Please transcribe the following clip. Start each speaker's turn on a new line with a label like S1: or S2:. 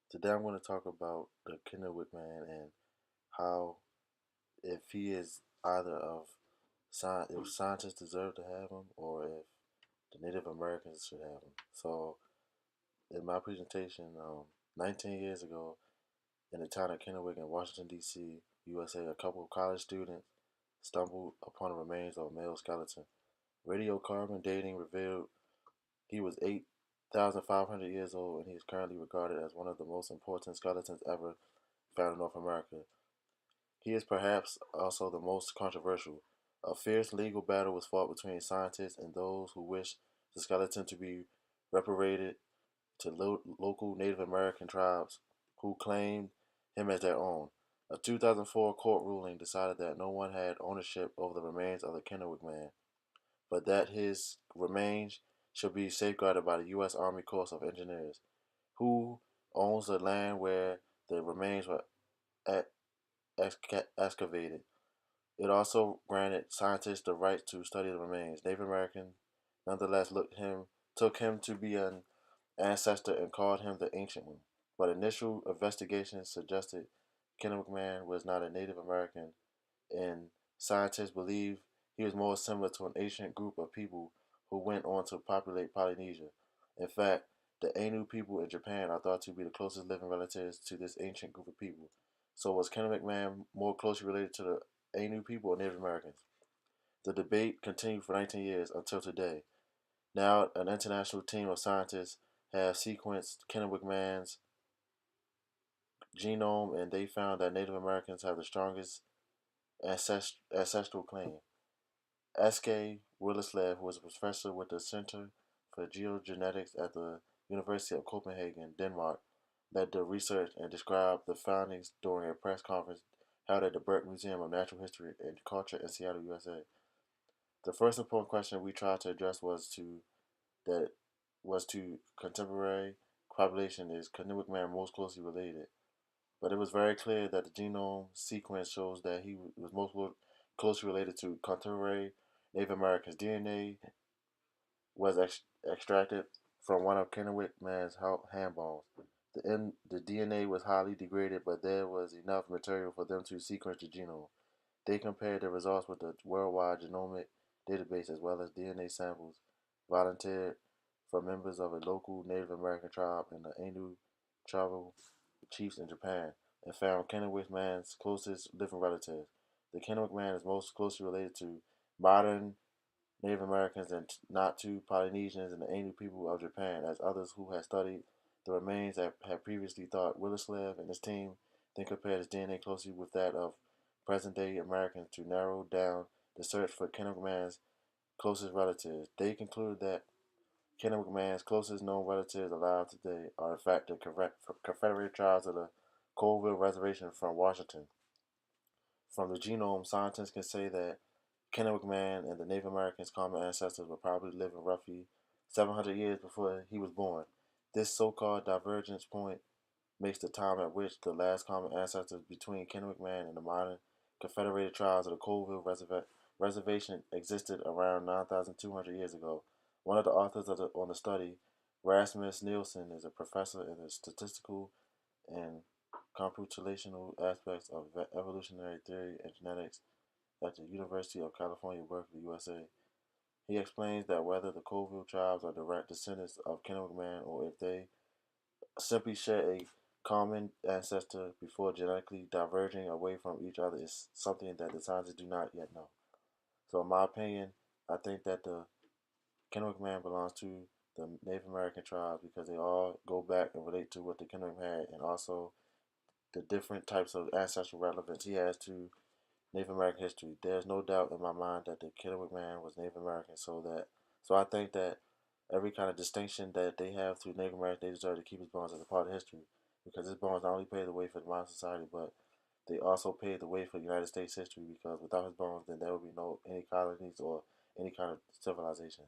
S1: Today I'm going to talk about the Kennewick Man and how, if he is either of if scientists deserve to have him or if the Native Americans should have him. So, in my presentation, 19 years ago, in the town of Kennewick in Washington D.C., USA, a couple of college students stumbled upon the remains of a male skeleton. Radiocarbon dating revealed he was 8,500 years old, and he is currently regarded as one of the most important skeletons ever found in North America. He is perhaps also the most controversial. A fierce legal battle was fought between scientists and those who wished the skeleton to be reparated to local Native American tribes who claimed him as their own. A 2004 court ruling decided that no one had ownership over the remains of the Kennewick Man, but that his remains should be safeguarded by the U.S. Army Corps of Engineers, who owns the land where the remains were excavated. It also granted scientists the right to study the remains. Native Americans nonetheless took him to be an ancestor and called him the Ancient One. But initial investigations suggested Kennewick Man was not a Native American, and scientists believe he was more similar to an ancient group of people who went on to populate Polynesia. In fact, the Ainu people in Japan are thought to be the closest living relatives to this ancient group of people. So was Kennewick Man more closely related to the Ainu people or Native Americans? The debate continued for 19 years until today. Now, an international team of scientists have sequenced Kennewick Man's genome, and they found that Native Americans have the strongest ancestral claim. S.K. Willerslev, who was a professor with the Center for Geogenetics at the University of Copenhagen, Denmark, led the research and described the findings during a press conference held at the Burke Museum of Natural History and Culture in Seattle, USA. The first important question we tried to address that was to contemporary population is Kennewick Man most closely related? But it was very clear that the genome sequence shows that he was most closely related to contemporary Native Americans. DNA was extracted from one of Kennewick Man's hand bones. The DNA was highly degraded, but there was enough material for them to sequence the genome. They compared the results with the Worldwide Genomic Database as well as DNA samples volunteered from members of a local Native American tribe and the Ainu tribal chiefs in Japan, and found Kennewick Man's closest living relatives. The Kennewick Man is most closely related to modern Native Americans and not to Polynesians and the Ainu people of Japan, as others who had studied the remains that had previously thought Willerslev and his team then compared his DNA closely with that of present-day Americans to narrow down the search for Kennewick Man's closest relatives. They concluded that Kennewick Man's closest known relatives alive today are in fact the Confederate tribes of the Colville Reservation from Washington. From the genome, scientists can say that Kennewick Man and the Native Americans' common ancestors were probably living roughly 700 years before he was born. This so-called divergence point makes the time at which the last common ancestors between Kennewick Man and the modern Confederated tribes of the Colville Reservation existed around 9,200 years ago. One of the authors on the study, Rasmus Nielsen, is a professor in the statistical and computational aspects of evolutionary theory and genetics at the University of California, Berkeley, USA. He explains that whether the Colville tribes are direct descendants of Kennewick Man or if they simply share a common ancestor before genetically diverging away from each other is something that the scientists do not yet know. So, in my opinion, I think that the Kennewick Man belongs to the Native American tribes because they all go back and relate to what the Kennewick had, and also the different types of ancestral relevance he has to Native American history. There's no doubt in my mind that the Kennewick Man was Native American, so I think that every kind of distinction that they have to Native Americans, they deserve to keep his bones as a part of history, because his bones not only paved the way for the modern society, but they also paved the way for United States history. Because without his bones, then there would be no any colonies or any kind of civilization.